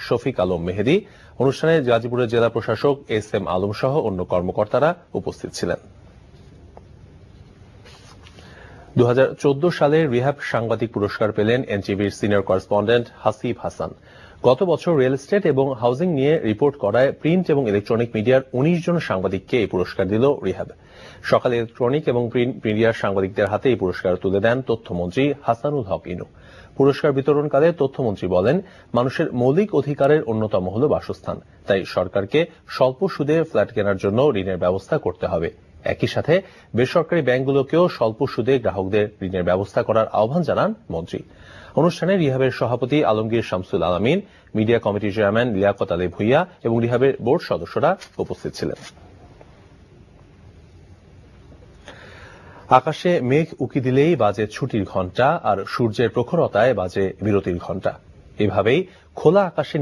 শফিক আলম মেহেদী। অনুষ্ঠানে গাজীপুরের জেলা প্রশাসক SM আলম সহ অন্য কর্মকর্তারা উপস্থিত ছিলেন। 2014 সালে রিহাব সাংবাদিক পুরস্কার পেলেন এনটিভির সিনিয়র করেসপন্ডেন্ট হাসিব হাসান। গত বছর রিয়েল এস্টেট এবং হাউজিং নিয়ে রিপোর্ট করায় প্রিন্ট এবং ইলেকট্রনিক মিডিয়ার 19 জন সাংবাদিককে এই পুরস্কার দিল রিহাব। সকালে ইলেকট্রনিক এবং প্রিন্ট মিডিয়ার সাংবাদিকদের হাতে এই পুরস্কার তুলে দেন তথ্যমন্ত্রী হাসানুল হক ইনু। পুরস্কার বিতরণকালে তথ্যমন্ত্রী বলেন, মানুষের মৌলিক অধিকারের অন্যতম হল বাসস্থান, তাই সরকারকে স্বল্প সুদে ফ্ল্যাট কেনার জন্য ঋণের ব্যবস্থা করতে হবে। একই সাথে বেসরকারি ব্যাংকগুলোকেও স্বল্প সুদে গ্রাহকদের ঋণের ব্যবস্থা করার আহ্বান জানান মন্ত্রী। অনুষ্ঠানে রিহাবের সভাপতি আলমগীর শামসুল আলামিন, মিডিয়া কমিটির চেয়ারম্যান লিয়াকত আলী ভুইয়া এবং রিহাবের বোর্ড সদস্যরা উপস্থিত ছিলেন। আকাশে মেঘ উকি দিলেই বাজে ছুটির ঘণ্টা, আর সূর্যের প্রখরতায় বাজে বিরতির ঘণ্টা। এভাবেই খোলা আকাশে